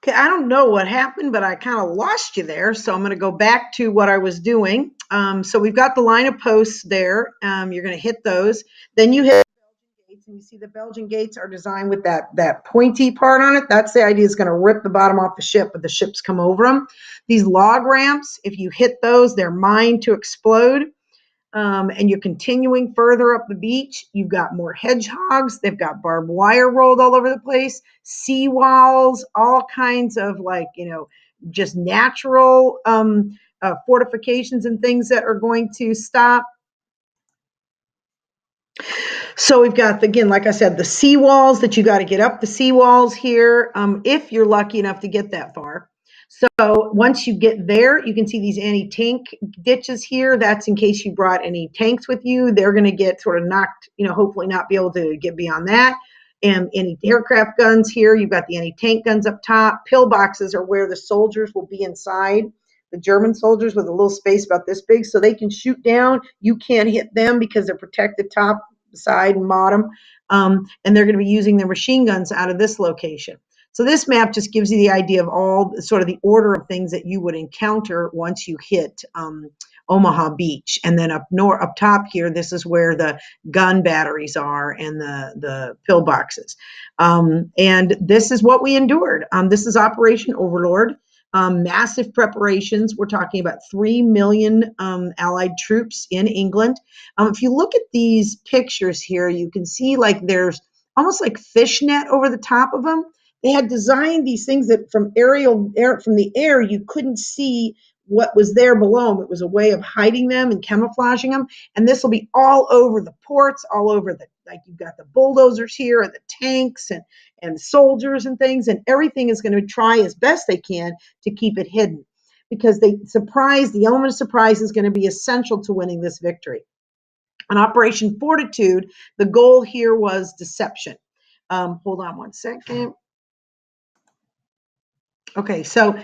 Okay, I don't know what happened, but I kind of lost you there. So I'm going to go back to what I was doing. So we've got the line of posts there. You're going to hit those. Then you hit gates, and you see the Belgian gates are designed with that pointy part on it. That's the idea. Is going to rip the bottom off the ship, but the ships come over them. These log ramps, if you hit those, they're mined to explode. And you're continuing further up the beach. You've got more hedgehogs. They've got barbed wire rolled all over the place, seawalls, all kinds of just natural fortifications and things that are going to stop. So we've got, again, like I said, the seawalls that you got to get up the seawalls here, if you're lucky enough to get that far. So once you get there, you can see these anti-tank ditches here. That's in case you brought any tanks with you. They're going to get sort of knocked, hopefully not be able to get beyond that. And any aircraft guns here, you've got the anti-tank guns up top. Pillboxes are where the soldiers will be inside. The German soldiers with a little space about this big, so they can shoot down. You can't hit them because they're protected top, side, and bottom. And they're going to be using their machine guns out of this location. So this map just gives you the idea of all sort of the order of things that you would encounter once you hit Omaha Beach. And then up top here, this is where the gun batteries are and the pillboxes. And this is what we endured. This is Operation Overlord. Massive preparations. We're talking about 3 million Allied troops in England. If you look at these pictures here, you can see like there's almost like fishnet over the top of them. They had designed these things that from the air, you couldn't see what was there below them. It was a way of hiding them and camouflaging them. And this will be all over the ports, all over like you've got the bulldozers here and the tanks and soldiers and things, and everything is going to try as best they can to keep it hidden because the element of surprise is going to be essential to winning this victory. On Operation Fortitude, the goal here was deception. Hold on one second. Okay, so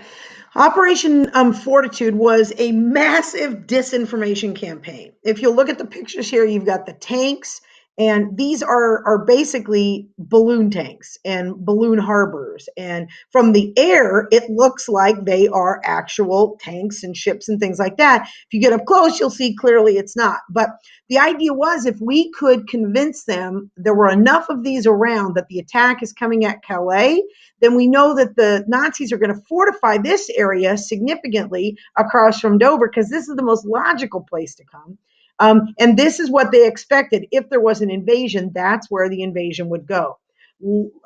Operation Fortitude was a massive disinformation campaign. If you look at the pictures here, you've got the tanks, and these are basically balloon tanks and balloon harbors. And from the air, it looks like they are actual tanks and ships and things like that. If you get up close, you'll see clearly it's not. But the idea was if we could convince them there were enough of these around that the attack is coming at Calais, then we know that the Nazis are going to fortify this area significantly across from Dover because this is the most logical place to come. And this is what they expected. If there was an invasion, that's where the invasion would go.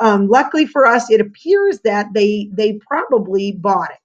Luckily for us, it appears that they probably bought it.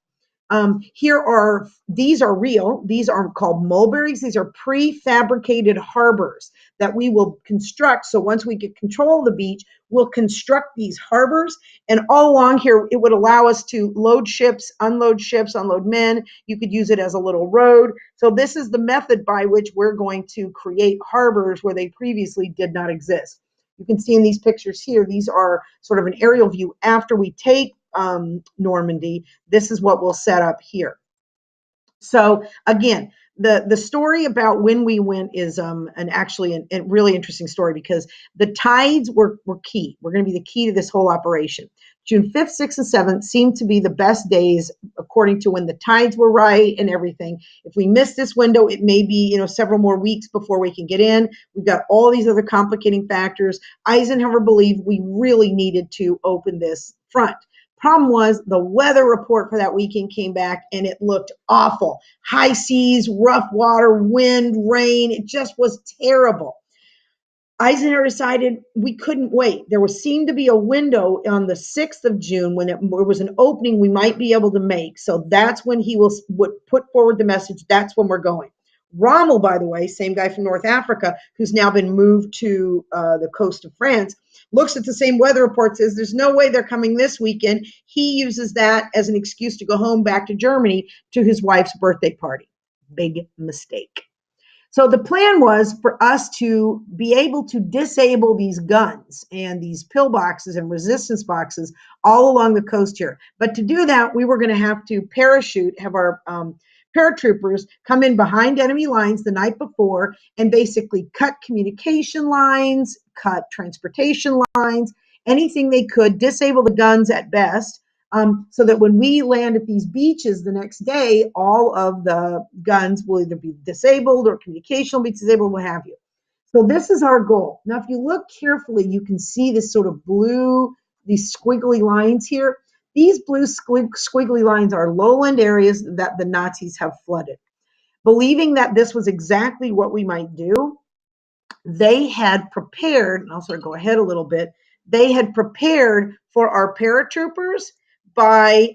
These are real. These are called mulberries. These are prefabricated harbors that we will construct. So once we get control of the beach, we'll construct these harbors. And all along here, it would allow us to load ships, unload men. You could use it as a little road. So this is the method by which we're going to create harbors where they previously did not exist. You can see in these pictures here, these are sort of an aerial view after we take Normandy. This is what we'll set up here. So again, the story about when we went is actually a really interesting story because the tides were key. We're going to be the key to this whole operation. June 5th, 6th, and 7th seemed to be the best days according to when the tides were right and everything. If we miss this window, it may be several more weeks before we can get in. We've got all these other complicating factors. Eisenhower believed we really needed to open this front. Problem was the weather report for that weekend came back and it looked awful. High seas, rough water, wind, rain. It just was terrible. Eisenhower decided we couldn't wait. There seemed to be a window on the 6th of June when there was an opening we might be able to make. So that's when he would put forward the message. That's when we're going. Rommel, by the way, same guy from North Africa, who's now been moved to the coast of France, looks at the same weather report, says there's no way they're coming this weekend. He uses that as an excuse to go home back to Germany to his wife's birthday party. Big mistake. So the plan was for us to be able to disable these guns and these pillboxes and resistance boxes all along the coast here. But to do that, we were going to have to have our paratroopers come in behind enemy lines the night before and basically cut communication lines, cut transportation lines, anything they could, disable the guns at best, so that when we land at these beaches the next day, all of the guns will either be disabled or communication will be disabled, what have you. So this is our goal. Now, if you look carefully, you can see this sort of blue, these squiggly lines here. These blue squiggly lines are lowland areas that the Nazis have flooded. Believing that this was exactly what we might do, they had prepared, and I'll sort of go ahead a little bit, they had prepared for our paratroopers by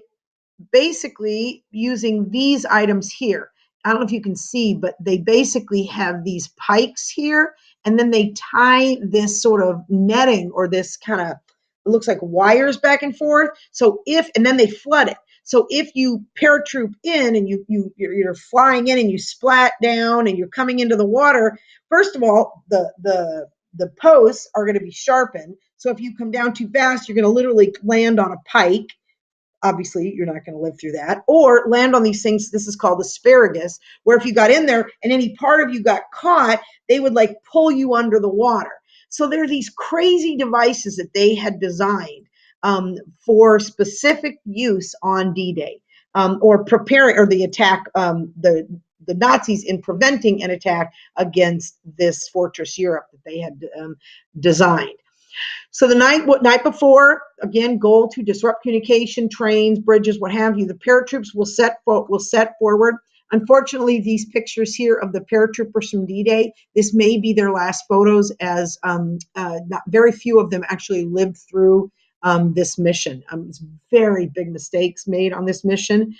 basically using these items here. I don't know if you can see, but they basically have these pikes here, and then they tie this sort of netting or this kind of, it looks like wires back and forth. So and then they flood it. So if you paratroop in and you're flying in and you splat down and you're coming into the water, first of all, the posts are going to be sharpened. So if you come down too fast, you're going to literally land on a pike. Obviously, you're not going to live through that, or land on these things. This is called asparagus, where if you got in there and any part of you got caught, they would like pull you under the water. So there are these crazy devices that they had designed for specific use on D-Day, or preparing, or the attack, the Nazis in preventing an attack against this Fortress Europe that they had designed. So the night before, again, goal to disrupt communication, trains, bridges, what have you. The paratroops will set forward. Unfortunately, these pictures here of the paratroopers from D-Day, this may be their last photos, as not very few of them actually lived through this mission. It's very big mistakes made on this mission.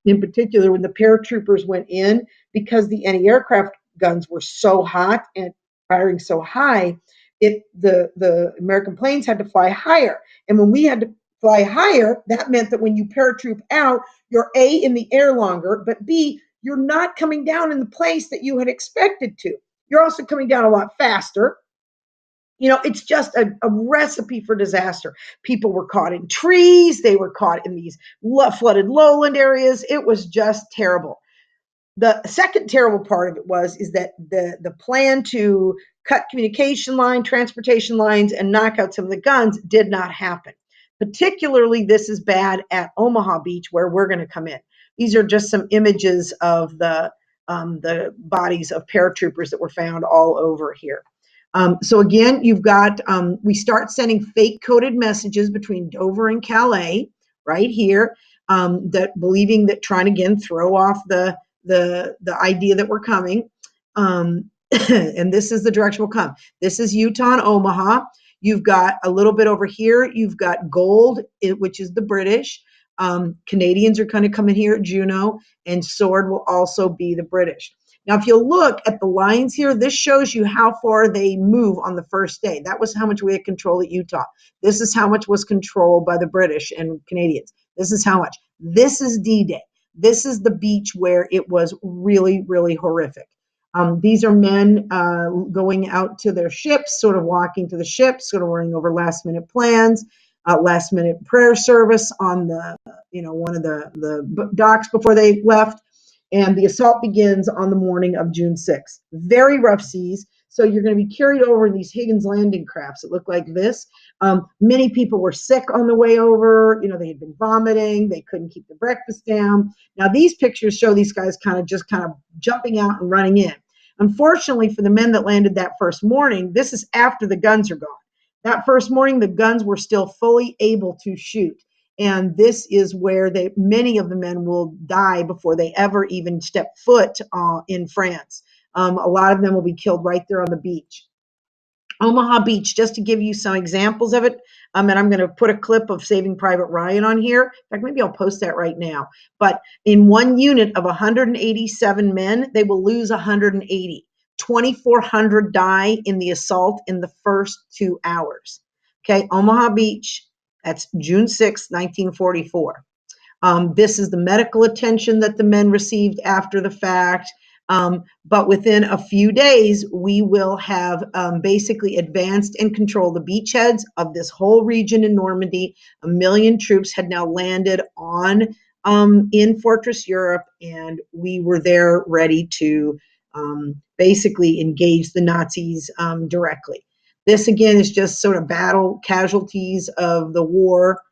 In particular, when the paratroopers went in, because the anti-aircraft guns were so hot and firing so high, the American planes had to fly higher. And when we had to fly higher, that meant that when you paratroop out, you're A, in the air longer, but B, you're not coming down in the place that you had expected to. You're also coming down a lot faster. You know, it's just a recipe for disaster. People were caught in trees. They were caught in these flooded lowland areas. It was just terrible. The second terrible part of it is that the plan to cut communication line, transportation lines, and knock out some of the guns did not happen. Particularly, this is bad at Omaha Beach, where we're going to come in. These are just some images of the bodies of paratroopers that were found all over here. So again, you've got, we start sending fake coded messages between Dover and Calais right here, that believing that, trying to again throw off the idea that we're coming. And this is the direction we'll come. This is Utah and Omaha. You've got a little bit over here. You've got Gold, which is the British. Canadians are kind of coming here at Juno, and Sword will also be the British. Now, if you look at the lines here, this shows you how far they move on the first day. That was how much we had control at Utah. This is how much was controlled by the British and Canadians. This is how much. This is D-Day. This is the beach where it was really, really horrific. These are men going out to their ships, sort of walking to the ships, sort of running over last-minute plans, last-minute prayer service on the, one of the docks before they left. And the assault begins on the morning of June 6th. Very rough seas. So you're going to be carried over in these Higgins landing crafts that look like this. Many people were sick on the way over. They had been vomiting. They couldn't keep the breakfast down. Now, these pictures show these guys kind of jumping out and running in. Unfortunately, for the men that landed that first morning, this is after the guns are gone. That first morning, the guns were still fully able to shoot. And this is where many of the men will die before they ever even step foot in France. A lot of them will be killed right there on the beach. Omaha Beach, just to give you some examples of it, and I'm going to put a clip of Saving Private Ryan on here. In fact, maybe I'll post that right now. But in one unit of 187 men, they will lose 180. 2,400 die in the assault in the first 2 hours. Okay, Omaha Beach, that's June 6, 1944. This is the medical attention that the men received after the fact. But within a few days, we will have basically advanced and controlled the beachheads of this whole region in Normandy. 1 million troops had now landed in Fortress Europe, and we were there ready to basically engage the Nazis directly. This, again, is just sort of battle casualties of the war.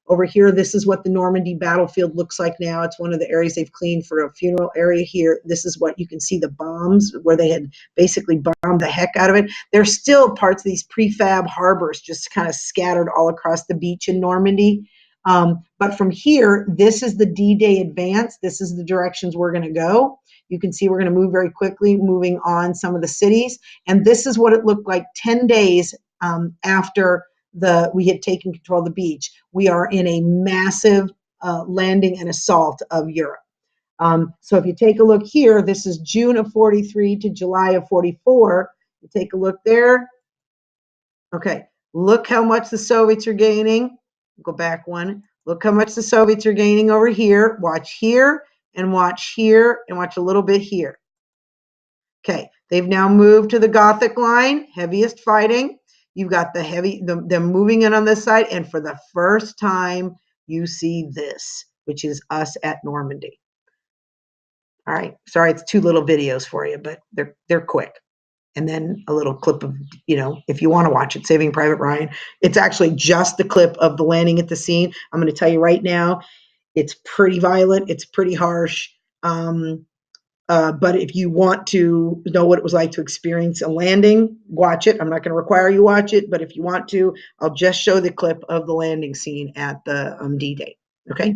Over here, this is what the Normandy battlefield looks like now. It's one of the areas they've cleaned for a funeral area here. This is what you can see, the bombs where they had basically bombed the heck out of it. There's still parts of these prefab harbors just kind of scattered all across the beach in Normandy. But from here, this is the D-Day advance. This is the directions we're going to go. You can see we're going to move very quickly, moving on some of the cities. And this is what it looked like 10 days after we had taken control of the beach. We are in a massive landing and assault of Europe. So if you take a look here, this is June of 43 to July of 44. You take a look there. Okay, look how much the Soviets are gaining. Go back one. Look how much the Soviets are gaining over here. Watch here and watch here and watch a little bit here. Okay, they've now moved to the Gothic line, heaviest fighting. You've got them moving in on this side, and for the first time, you see this, which is us at Normandy. All right, sorry, it's 2 little videos for you, but they're quick. And then a little clip of, if you want to watch it, Saving Private Ryan. It's actually just the clip of the landing at the scene. I'm going to tell you right now, it's pretty violent. It's pretty harsh. But if you want to know what it was like to experience a landing, watch it. I'm not going to require you watch it, but if you want to, I'll just show the clip of the landing scene at the D-Day. Okay.